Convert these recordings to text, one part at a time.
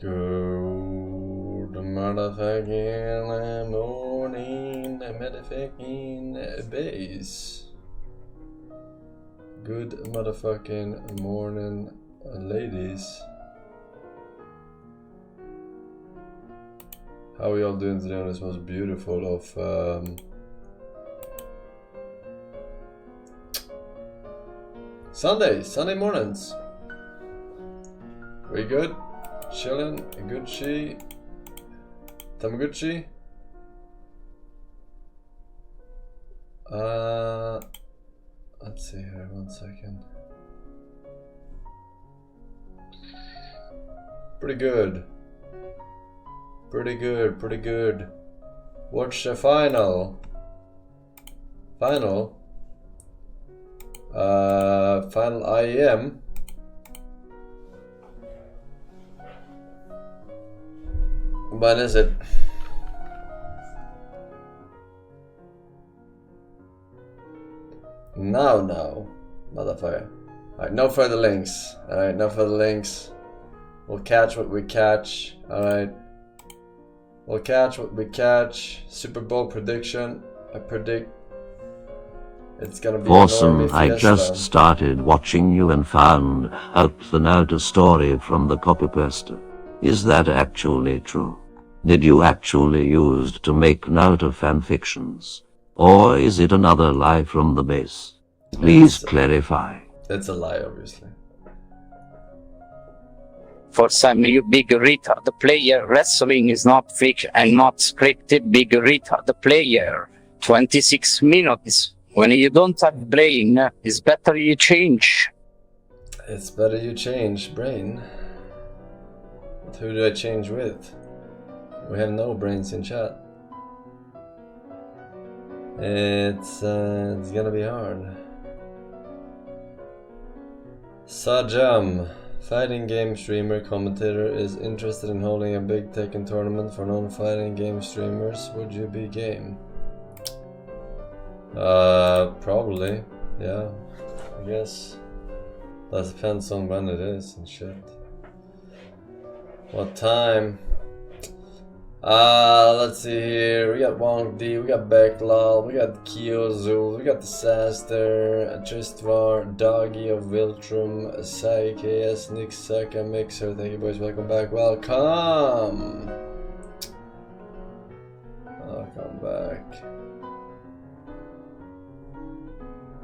Good motherfucking morning, motherfucking bass. Good motherfucking morning, ladies. How are y'all doing today on this most beautiful of Sunday mornings? We good? Chillin', Gucci, Tamaguchi. Let's see here, 1 second. Pretty good. Watch the final IEM. When is it? Now, motherfucker. Alright, no further links. Alright, no further links. We'll catch what we catch. Alright. We'll catch what we catch. Super Bowl prediction. I predict it's gonna be Forsen, I just started watching you and found out the Nauta story from the copypaste. Is that actually true? Did you actually use to make Nauta fanfictions? Or is it another lie from the base? Please clarify. It's a lie, obviously. For some you big retard, the player wrestling is not fiction and not scripted. Big retard, the player 26 minutes. When you don't have brain, it's better you change. It's better you change brain. But who do I change with? We have no brains in chat. It's gonna be hard. Sajam, fighting game streamer commentator, is interested in holding a big Tekken tournament for non-fighting game streamers. Would you be game? Probably, yeah. I guess that depends on when it is and shit. What time? Let's see here. We got Wong D, we got Becklal, we got Kyozul, we got Disaster, Tristvar, Doggy of Viltrum, Sai KS, Nick Saka, Mixer. Thank you boys, welcome back. Welcome back.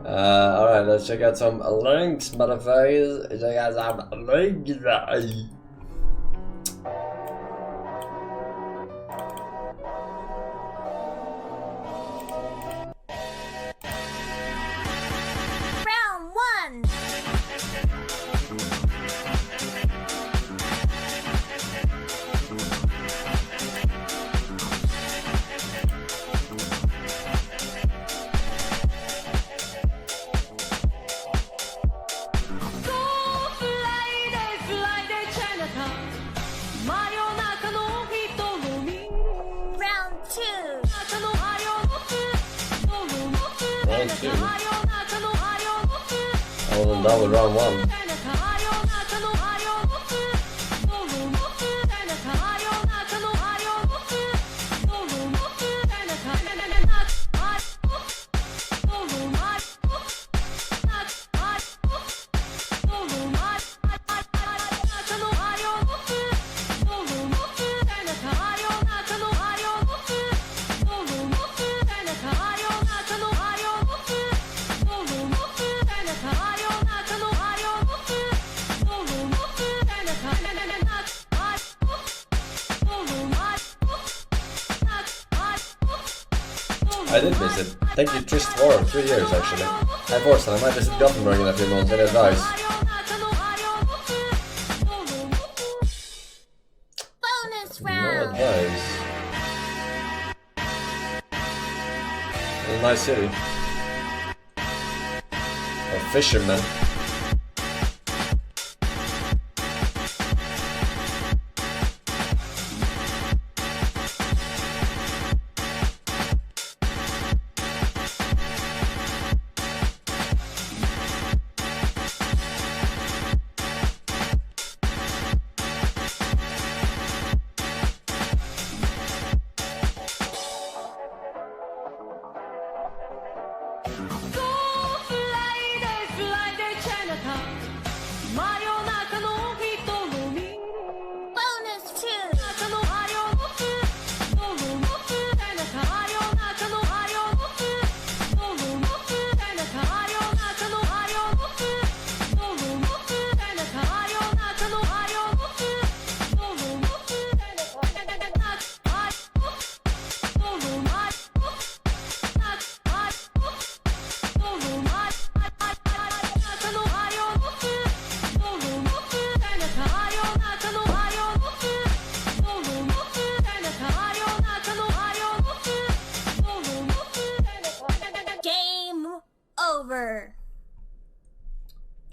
Alright, let's check out some links, motherfuckers. Check out some links. That was round one. I did miss it. Thank you, Trist, for 3 years actually. Hey Forsen, I might visit Gothenburg in a few months. Any advice? Bonus round. No advice. It's a nice city. A fisherman.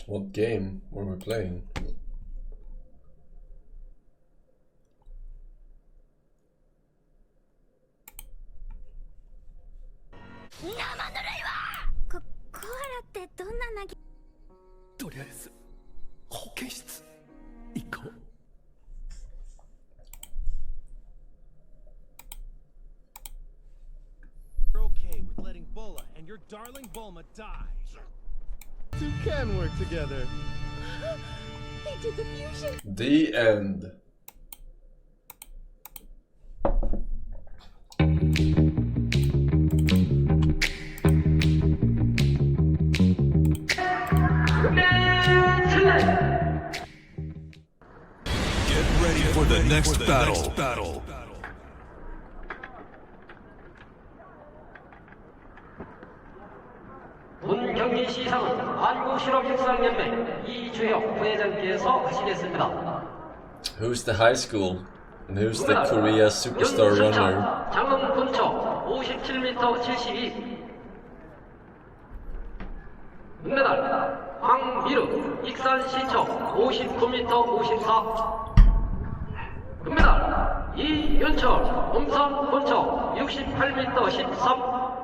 What game were we playing? You're okay with letting Bola and your darling Bulma die. Two can work together. They did the fusion. The end. Get ready for the next battle. 본 경기 시상은 한국실업육상연맹 이주혁 부회장께서 하시겠습니다. Who's the high school? And who's the Korea superstar runner? 장흥 군청 57m 72. 은메달 황미르 익산시청 59m 54. 금메달 이윤철 음성 본청 68m 13.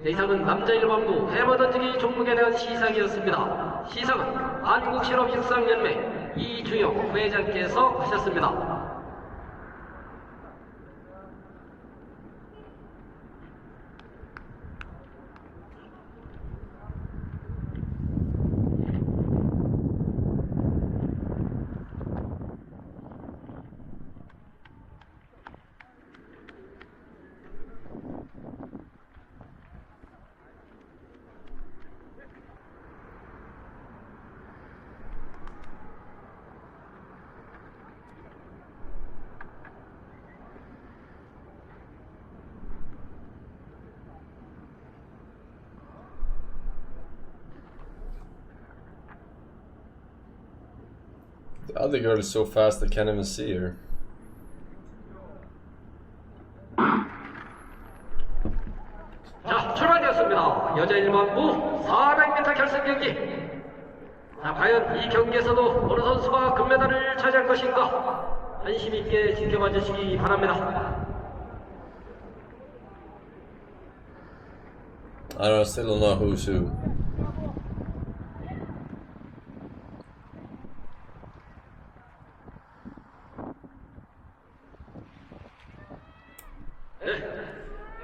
이상은 남자 일반부 해머 던지기 종목에 대한 시상이었습니다. 시상은 한국실업육상연맹 이주영 부회장께서 하셨습니다. The other girl is so fast I can't even see her. 자, 출발되었습니다. 여자 일반부 400m 결승 경기. 자, 과연 이 경기에서도 어느 선수가 금메달을 차지할 것인가 관심 있게 지켜봐 주시기 바랍니다. I still don't know who's who.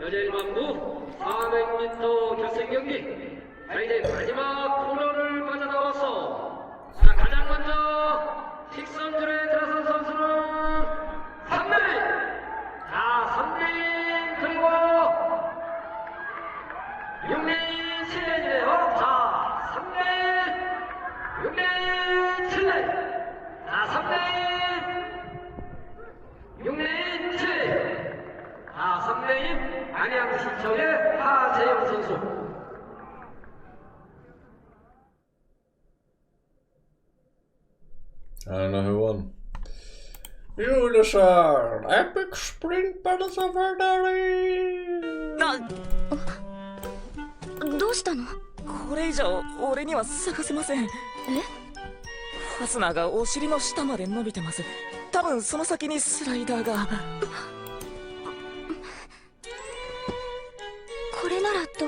여자 일반부 400m 결승 경기. 자, 이제 마지막 코너를 빠져나와서 자, 가장 먼저 직선줄에 들어선 선수는 3레인. 자, 3레인 그리고 6레인 7레인이네요. 자, 3레인 6레인 7레인. 자, 3레인 6레인 7레인. 자, 3레인 안양시청의 하재영 선수. I don't know who won. Juliusson! Epic sprint battles of victory! どうしたの？これ以上俺には咲かせません。ファスナーがお尻の下まで伸びてます。多分その先にスライダーが。これならと。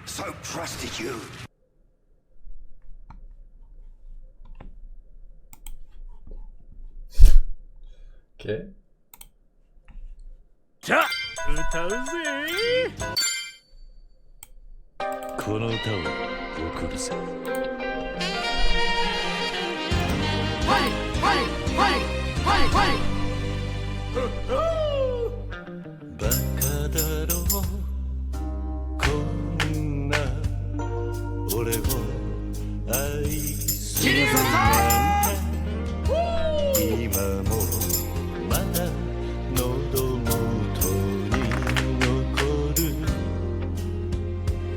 So trusted you. Okay. じゃあ歌うぜ。この歌を送るぜ。はいはいはいはいはい。バカだろうこんな俺を愛するなんて今もまだ喉元に残る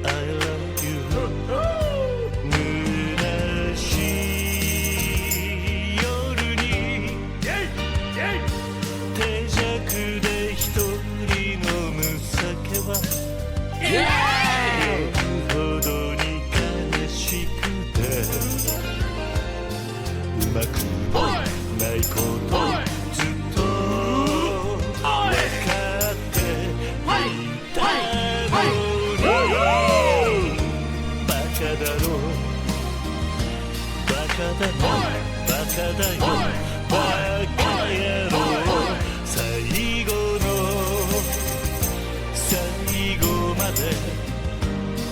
I love you 虚しい夜にまくないことずっと分かっていたのにバカだろバカだなバカだよバカ野郎最後の最後まで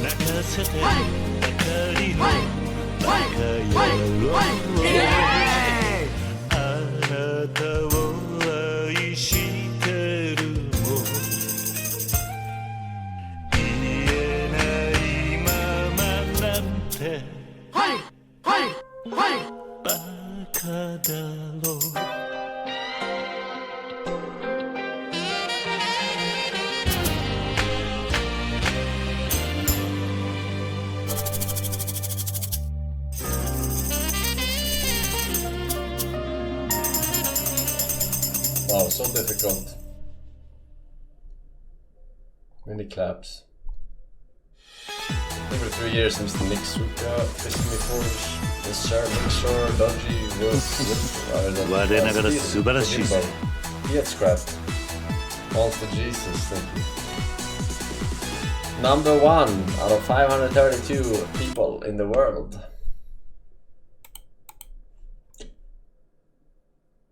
泣かせてばかりのバカ野郎あなたを愛してるも言えないままなんてバカだろうWow, so difficult. Many claps. Every 3 years since the Nixuka, Fistme Forge, the Mixer, Dodgy was He had scrapped. All for Jesus, thank you. Number 1 out of 532 people in the world.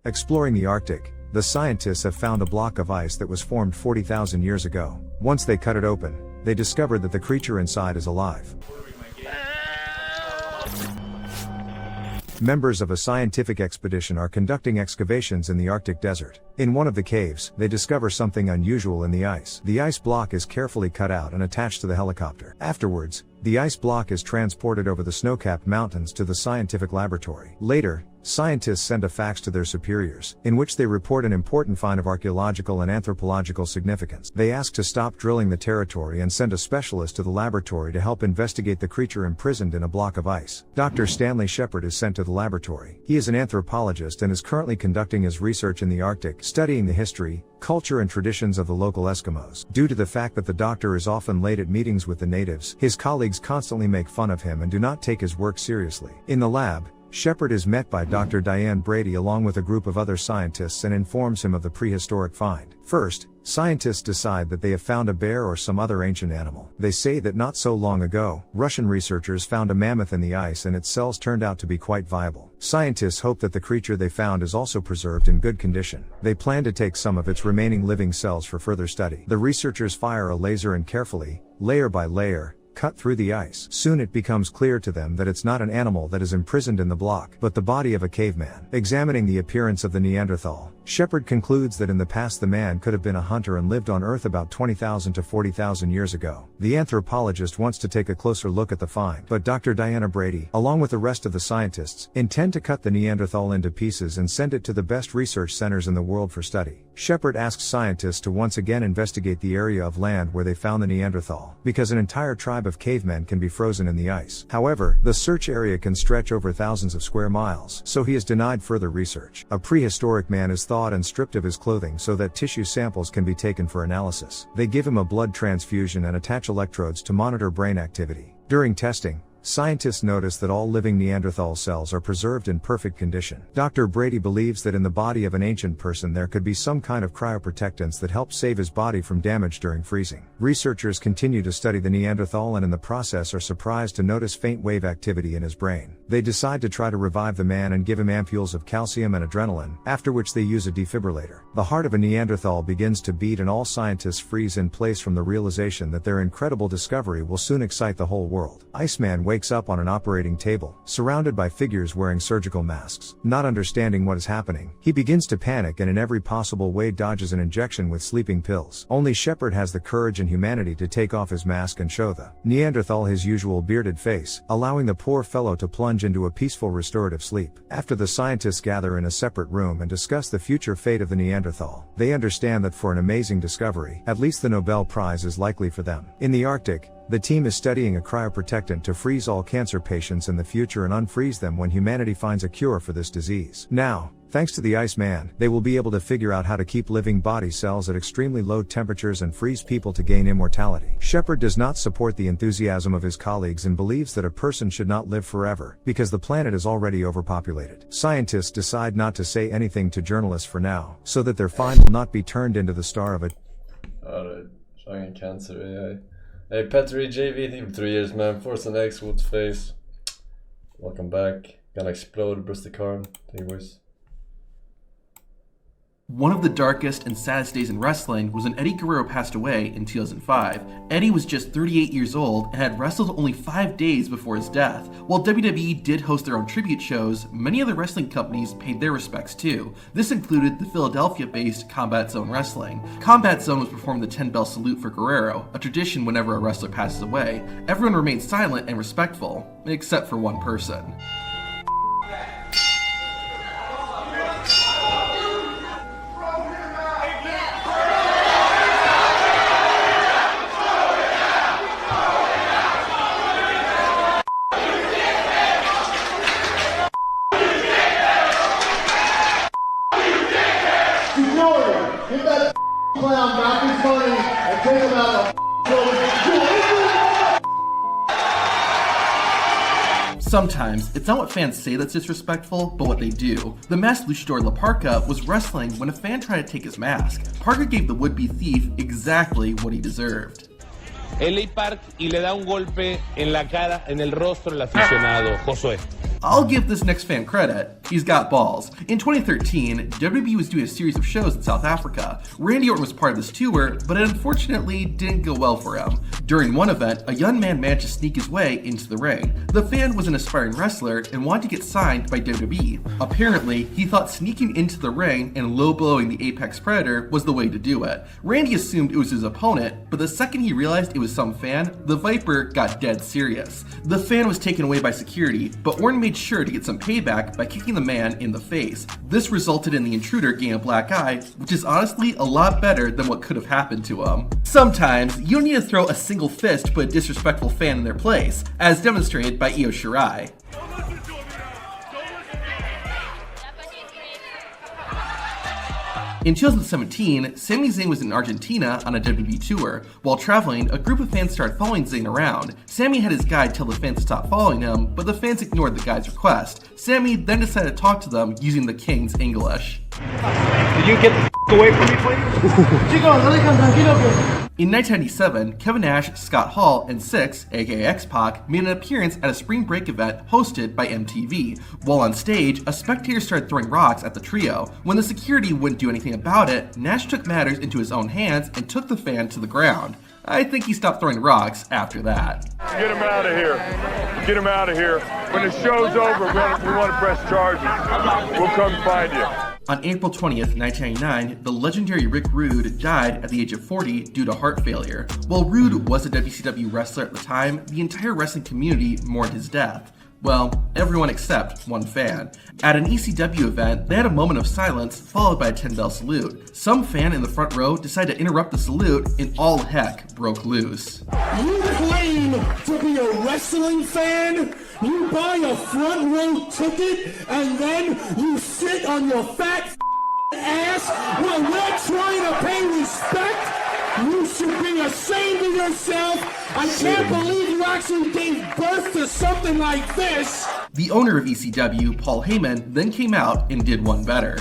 Exploring the Arctic, the scientists have found a block of ice that was formed 40,000 years ago. Once they cut it open, they discovered that the creature inside is alive. Members of a scientific expedition are conducting excavations in the Arctic desert. In one of the caves, they discover something unusual in the ice. The ice block is carefully cut out and attached to the helicopter. Afterwards, the ice block is transported over the snow-capped mountains to the scientific laboratory. Later, scientists send a fax to their superiors, in which they report an important find of archaeological and anthropological significance. They ask to stop drilling the territory and send a specialist to the laboratory to help investigate the creature imprisoned in a block of ice. Dr. Stanley Shepard is sent to the laboratory. He is an anthropologist and is currently conducting his research in the Arctic, studying the history, culture and traditions of the local Eskimos. Due to the fact that the doctor is often late at meetings with the natives, his colleagues constantly make fun of him and do not take his work seriously. In the lab, Shepard is met by Dr. Diane Brady along with a group of other scientists and informs him of the prehistoric find. First, scientists decide that they have found a bear or some other ancient animal. They say that not so long ago, Russian researchers found a mammoth in the ice and its cells turned out to be quite viable. Scientists hope that the creature they found is also preserved in good condition. They plan to take some of its remaining living cells for further study. The researchers fire a laser and carefully, layer by layer, cut through the ice. Soon it becomes clear to them that it's not an animal that is imprisoned in the block, but the body of a caveman. Examining the appearance of the Neanderthal, Shepard concludes that in the past the man could have been a hunter and lived on Earth about 20,000 to 40,000 years ago. The anthropologist wants to take a closer look at the find, but Dr. Diana Brady, along with the rest of the scientists, intend to cut the Neanderthal into pieces and send it to the best research centers in the world for study. Shepard asks scientists to once again investigate the area of land where they found the Neanderthal, because an entire tribe of cavemen can be frozen in the ice. However, the search area can stretch over thousands of square miles, so he is denied further research. A prehistoric man is thawed and stripped of his clothing so that tissue samples can be taken for analysis. They give him a blood transfusion and attach electrodes to monitor brain activity. During testing, scientists notice that all living Neanderthal cells are preserved in perfect condition. Dr. Brady believes that in the body of an ancient person there could be some kind of cryoprotectants that help save his body from damage during freezing. Researchers continue to study the Neanderthal and in the process are surprised to notice faint wave activity in his brain. They decide to try to revive the man and give him ampules of calcium and adrenaline, after which they use a defibrillator. The heart of a Neanderthal begins to beat and all scientists freeze in place from the realization that their incredible discovery will soon excite the whole world. Iceman wakes up on an operating table, surrounded by figures wearing surgical masks. Not understanding what is happening, he begins to panic and in every possible way dodges an injection with sleeping pills. Only Shepard has the courage and humanity to take off his mask and show the Neanderthal his usual bearded face, allowing the poor fellow to plunge into a peaceful restorative sleep. After the scientists gather in a separate room and discuss the future fate of the Neanderthal, they understand that for an amazing discovery, at least the Nobel Prize is likely for them. In the Arctic, The team is studying a cryoprotectant to freeze all cancer patients in the future and unfreeze them when humanity finds a cure for this disease. Now, thanks to the Iceman, they will be able to figure out how to keep living body cells at extremely low temperatures and freeze people to gain immortality. Shepard does not support the enthusiasm of his colleagues and believes that a person should not live forever, because the planet is already overpopulated. Scientists decide not to say anything to journalists for now, so that their find will not be turned into the star of a... Alright, trying cancer AI. Hey Petri JV, thank you for 3 years man. Forsen X, Wood's face. Welcome back. Gonna explode, burst the car. Thank you boys. One of the darkest and saddest days in wrestling was when Eddie Guerrero passed away in 2005. Eddie was just 38 years old and had wrestled only 5 days before his death. While WWE did host their own tribute shows, many other wrestling companies paid their respects too. This included the Philadelphia-based Combat Zone Wrestling. Combat Zone was performing the 10-bell salute for Guerrero, a tradition whenever a wrestler passes away. Everyone remained silent and respectful, except for one person. Sometimes, it's not what fans say that's disrespectful, but what they do. The masked luchador La Parka was wrestling when a fan tried to take his mask. Parker gave the would-be thief exactly what he deserved. L.A. Park y le da un golpe en la cara, en el rostro del aficionado, Josué. I'll give this next fan credit. He's got balls. In 2013, WWE was doing a series of shows in South Africa. Randy Orton was part of this tour, but it unfortunately didn't go well for him. During one event, a young man managed to sneak his way into the ring. The fan was an aspiring wrestler and wanted to get signed by WWE. Apparently, he thought sneaking into the ring and low-blowing the Apex Predator was the way to do it. Randy assumed it was his opponent, but the second he realized it was some fan, the Viper got dead serious. The fan was taken away by security, but Orton made sure to get some payback by kicking the man in the face. This resulted in the intruder getting a black eye, which is honestly a lot better than what could have happened to him. Sometimes, you don't need to throw a single fist to put a disrespectful fan in their place, as demonstrated by Io Shirai. In 2017, Sami Zayn was in Argentina on a WWE tour. While traveling, a group of fans started following Zayn around. Sami had his guide tell the fans to stop following him, but the fans ignored the guide's request. Sami then decided to talk to them using the King's English. Can you get the away from me, please? In 1997, Kevin Nash, Scott Hall, and Syxx, aka X-Pac, made an appearance at a spring break event hosted by MTV. While on stage, a spectator started throwing rocks at the trio. When the security wouldn't do anything about it, Nash took matters into his own hands and took the fan to the ground. I think he stopped throwing rocks after that. Get him out of here. Get him out of here. When the show's over, we want to press charges. We'll come find you. On April 20th, 1999, the legendary Rick Rude died at the age of 40 due to heart failure. While Rude was a WCW wrestler at the time, the entire wrestling community mourned his death. Well, everyone except one fan. At an ECW event, they had a moment of silence followed by a 10-bell salute. Some fan in the front row decided to interrupt the salute and all heck broke loose. You claim to be a wrestling fan? You buy a front row ticket and then you sit on your fat ass while we're trying to pay respect? You should be ashamed of yourself. I can't believe you actually gave birth to something like this. The owner of ECW, Paul Heyman, then came out and did one better.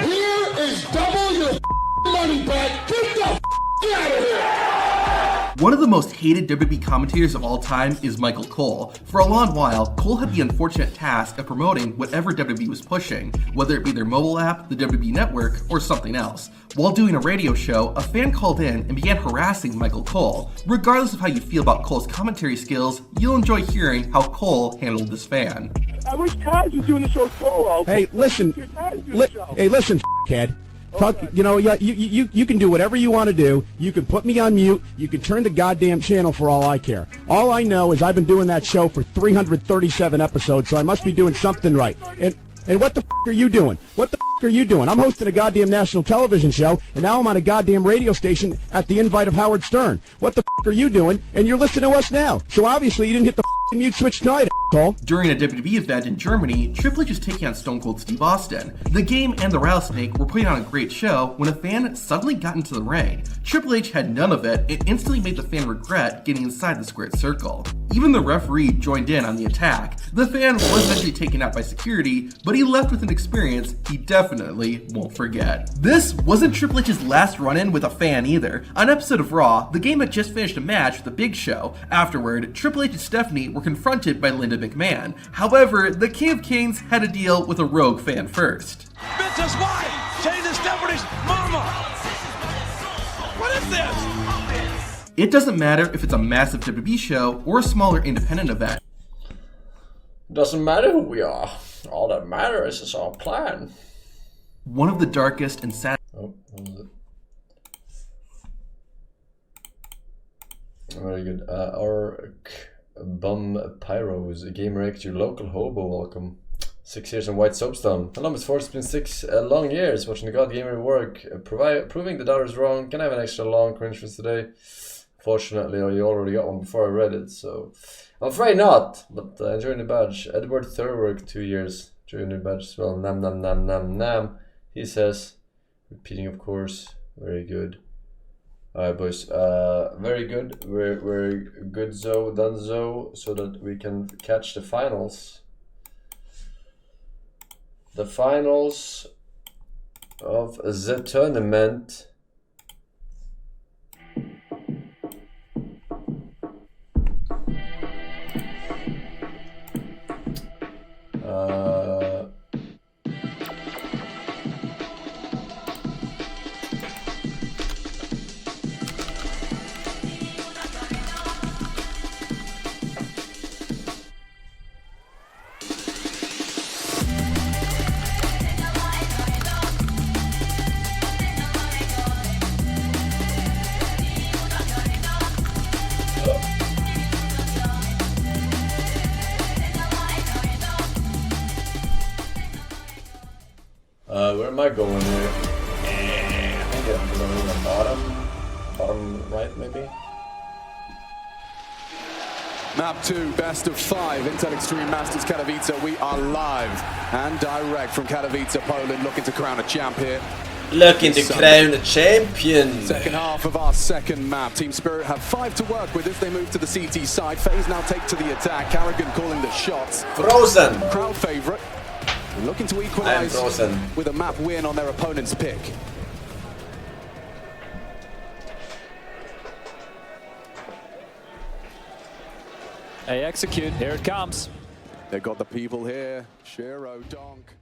Here is double your money back. Get the out of here. One of the most hated WWE commentators of all time is Michael Cole. For a long while, Cole had the unfortunate task of promoting whatever WWE was pushing, whether it be their mobile app, the WWE Network, or something else. While doing a radio show, a fan called in and began harassing Michael Cole. Regardless of how you feel about Cole's commentary skills, you'll enjoy hearing how Cole handled this fan. I wish Taj was doing the show solo. Hey, listen, kid. Talk, you can do whatever you want to do. You can put me on mute. You can turn the goddamn channel for all I care. All I know is I've been doing that show for 337 episodes, so I must be doing something right. And what the f*** are you doing? What the f*** are you doing? I'm hosting a goddamn national television show, and now I'm on a goddamn radio station at the invite of Howard Stern. What the are you doing? And you're listening to us now. So obviously you didn't hit the mute switch tonight, asshole. During a WWE event in Germany, Triple H is taking on Stone Cold Steve Austin. The Game and the Rattlesnake were putting on a great show when a fan suddenly got into the ring. Triple H had none of it and instantly made the fan regret getting inside the squared circle. Even the referee joined in on the attack. The fan was eventually taken out by security, but he left with an experience he definitely won't forget. This wasn't Triple H's last run-in with a fan either. On an episode of Raw, the Game had just finished a match with the Big Show. Afterward, Triple H and Stephanie were confronted by Linda McMahon. However, the King of Kings had to deal with a rogue fan first. Vince's wife, chasing Stephanie's mama. What is this? It doesn't matter if it's a massive WWE show or a smaller independent event. Doesn't matter who we are. All that matters is our plan. One of the darkest and sad. Oh, what was it? Very good. Our Bum Pyros, Gamer X, your local hobo, welcome. 6 years on White Soapstone. Hello, Miss Force, it's been 6 long years watching the God Gamer work, proving the daughter's wrong. Can I have an extra long cringe for today? Fortunately, you already got one before I read it, so I'm afraid not, but enjoying the badge. Edward Thurwork, 2 years. Enjoying the badge as well. Nam nam nam nam nam. He says, repeating of course, very good. Alright boys, very good. We're good donezo, so that we can catch the finals. The finals of the tournament. Where am I going here? I think I'm going in the bottom right maybe? Map 2, best of 5, Intel Extreme Masters Katowice. We are live and direct from Katowice, Poland, looking to crown a champ here. Looking to crown a champion. Second half of our second map. Team Spirit have 5 to work with as they move to the CT side. FaZe now take to the attack. Carrigan calling the shots. Frozen. Crowd favorite. Looking to equalize with a map win on their opponent's pick. Hey, execute. Here it comes. They've got the people here. Shiro, Donk.